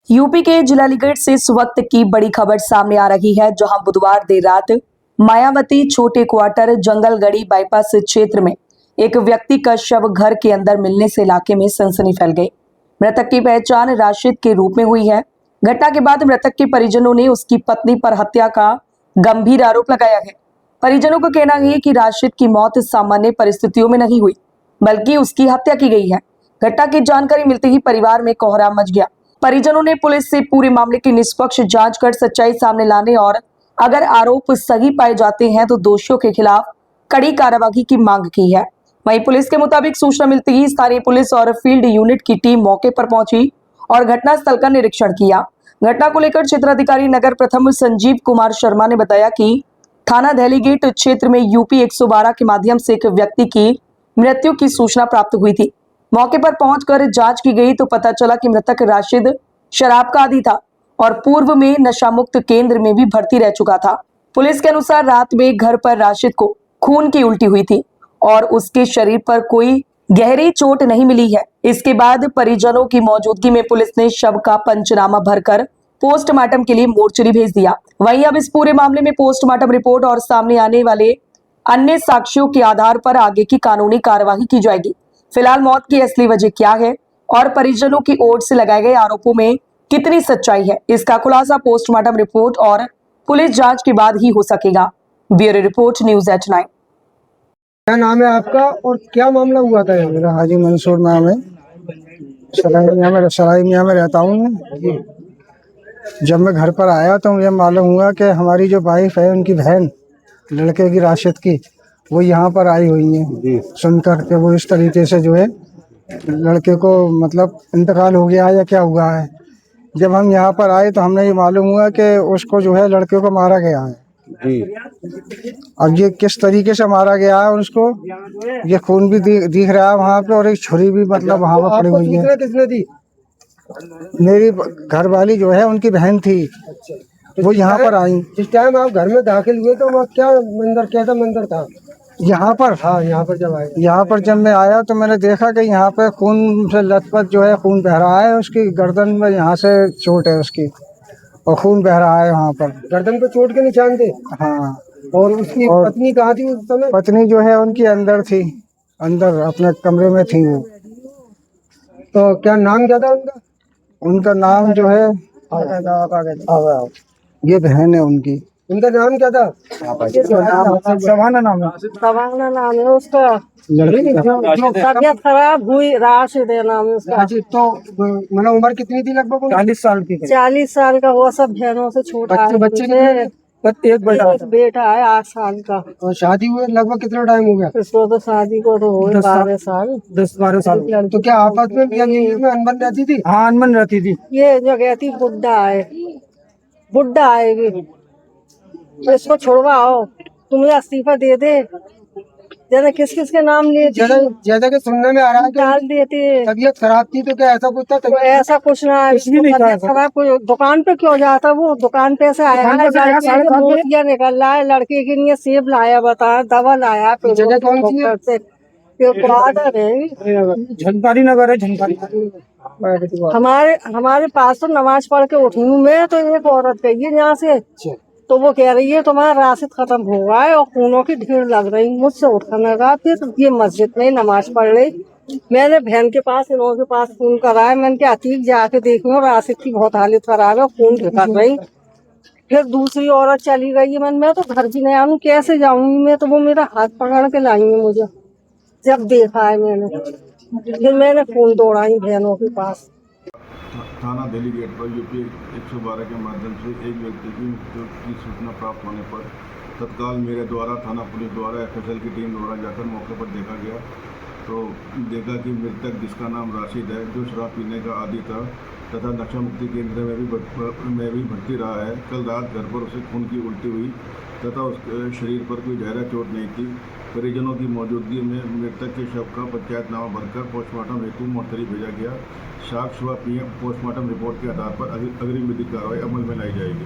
UP के जिलालीगढ़ से इस वक्त की बड़ी खबर सामने आ रही है, जहां बुधवार देर रात मायावती छोटे क्वार्टर जंगलगढ़ी बाईपास क्षेत्र में एक व्यक्ति का शव घर के अंदर मिलने से इलाके में सनसनी फैल गई। मृतक की पहचान राशिद के रूप में हुई है। घटना के बाद मृतक के परिजनों ने उसकी पत्नी पर हत्या का गंभीर आरोप लगाया है। परिजनों का कहना है कि राशिद की मौत सामान्य परिस्थितियों में नहीं हुई, बल्कि उसकी हत्या की गई है। घटना की जानकारी मिलते ही परिवार में कोहराम मच गया। परिजनों ने पुलिस से पूरे मामले की निष्पक्ष जांच कर सच्चाई सामने लाने और अगर आरोप सही पाए जाते हैं तो दोषियों के खिलाफ कड़ी कार्रवाई की मांग की है। वहीं पुलिस के मुताबिक सूचना मिलते ही स्थानीय पुलिस और फील्ड यूनिट की टीम मौके पर पहुंची और घटनास्थल का निरीक्षण किया। घटना को लेकर क्षेत्राधिकारी नगर प्रथम संजीव कुमार शर्मा ने बताया कि थाना दहलीगेट क्षेत्र में यूपी 112 के माध्यम से एक व्यक्ति की मृत्यु की सूचना प्राप्त हुई थी। मौके पर पहुंचकर जांच की गई तो पता चला कि मृतक राशिद शराब का आदी था और पूर्व में नशा मुक्त केंद्र में भी भर्ती रह चुका था। पुलिस के अनुसार रात में घर पर राशिद को खून की उल्टी हुई थी और उसके शरीर पर कोई गहरी चोट नहीं मिली है। इसके बाद परिजनों की मौजूदगी में पुलिस ने शव का पंचनामा भरकर पोस्टमार्टम के लिए मोर्चरी भेज दिया। वहीं अब इस पूरे मामले में पोस्टमार्टम रिपोर्ट और सामने आने वाले अन्य साक्ष्यों के आधार पर आगे की कानूनी कार्यवाही की जाएगी। फिलहाल मौत की असली वजह क्या है और परिजनों की ओर से लगाए गए आरोपों में कितनी सच्चाई है, इसका खुलासा पोस्टमार्टम रिपोर्ट और पुलिस जांच के बाद ही हो सकेगा। Bureau report, news eight 9। क्या नाम है आपका और क्या मामला हुआ था? मेरा हाजी मंसूर नाम है। सराय मियाँ में रहता हूँ। जब मैं घर पर आया तो मुझे मालूम हुआ कि हमारी जो वाइफ है, उनकी बहन लड़के की, राशिद की, वो यहाँ पर आई हुई है। सुनकर कि वो इस तरीके से जो है लड़के को मतलब इंतकाल हो गया है या क्या हुआ है। जब हम यहाँ पर आए तो हमने ये मालूम हुआ कि उसको जो है लड़के को मारा गया है जी। अब ये किस तरीके से मारा गया है उसको, ये खून भी दिख रहा है वहाँ पे और एक छुरी भी मतलब वहाँ पर पड़ी हुई है। किसने दी? मेरी घरवाली जो है, उनकी बहन थी। वो यहाँ पर आई। जिस टाइम आप घर में दाखिल हुए तो वहाँ क्या मंदिर, कैसा मंदिर था यहाँ पर? हाँ, यहाँ पर जब आए, यहाँ पर जब मैं आया तो मैंने देखा कि यहाँ पे खून से लथपथ जो है खून बह रहा है। उसकी गर्दन में यहाँ से चोट है उसकी और खून बह रहा है वहाँ पर। गर्दन पे चोट के निशान थे। हाँ। और उसकी पत्नी कहाँ थी उस समय? पत्नी जो है उनकी अंदर थी, अंदर अपने कमरे में थी वो। तो क्या नाम क्या था उनका? उनका नाम जो है, ये बहन है उनकी। उनका नाम क्या था? सवाना नाम है। सवाना नाम है उसका। जो तबियत खराब हुई, राशिद है नाम है उसका। तो मतलब उम्र कितनी थी? लगभग 40 साल की। 40 साल का हुआ, सब बहनों से छोटा है। बच्चे एक बेटा है 8 साल का। और शादी हुए लगभग कितना टाइम हो गया? इसको तो शादी को तो हो 12 साल। 10-12 साल। तो क्या आपस में में अनबन रहती थी? हाँ, अनबन रहती थी। ये जो कहती बुड्ढा आएगी तो इसको छुड़वाओ, तुम्हें इस्तीफा दे दे। जरा किस किस के नाम लिए जैसा कि सुनने में आ रहा है कि डाल देते। तबीयत खराब थी, तो क्या ऐसा कुछ था? तो ऐसा कुछ ना है। तबीयत खराब, कोई दुकान पे क्यों जाता? वो दुकान पे से आया है, मोतिया निकल रहा है, लड़के के लिए सेब लाया, बता दवा लाया। जगह कौन सी है? झंकारी नगर है, झंकारी। हमारे पास तो नमाज पढ़ के उठी हूँ मैं, तो एक औरत गई है यहाँ से, तो वो कह रही है तुम्हारा राशिद खत्म हो गया है और खूनों की ढेर लग रही। मुझसे उठा लगा, फिर ये मस्जिद में नमाज पढ़ रही। मैंने बहन के पास, इन लोगों के पास खून कराया। मैंने क्या अतीक जाके देखूँ, राशिद की बहुत हालत खराब है, खून ढिकर रही। फिर दूसरी औरत चली गई है। मैं तो घर भी नहीं आऊँ, कैसे जाऊंगी मैं? तो वो मेरा हाथ पकड़ के लाई है मुझे, जब देखा है मैंने। फिर मैंने फोन दौड़ाई बहनों के पास। थाना दहलीगेट पर यूपी 112 के माध्यम से एक व्यक्ति की मृत्यु की सूचना प्राप्त होने पर तत्काल मेरे द्वारा थाना पुलिस द्वारा FSL की टीम द्वारा जाकर मौके पर देखा गया। तो देखा कि मृतक, जिसका नाम राशिद है, जो शराब पीने का आदी था तथा नशा मुक्ति केंद्र में भी भर्ती रहा है, कल रात घर पर उसे खून की उल्टी हुई तथा उसके शरीर पर कोई गहरा चोट नहीं थी। परिजनों की मौजूदगी में मृतक के शव का पंचायतनामा भरकर पोस्टमार्टम हेतु मोर्चरी भेजा गया। साक्ष्य व पोस्टमार्टम रिपोर्ट के आधार पर अग्रिम विधिक कार्रवाई अमल में लाई जाएगी।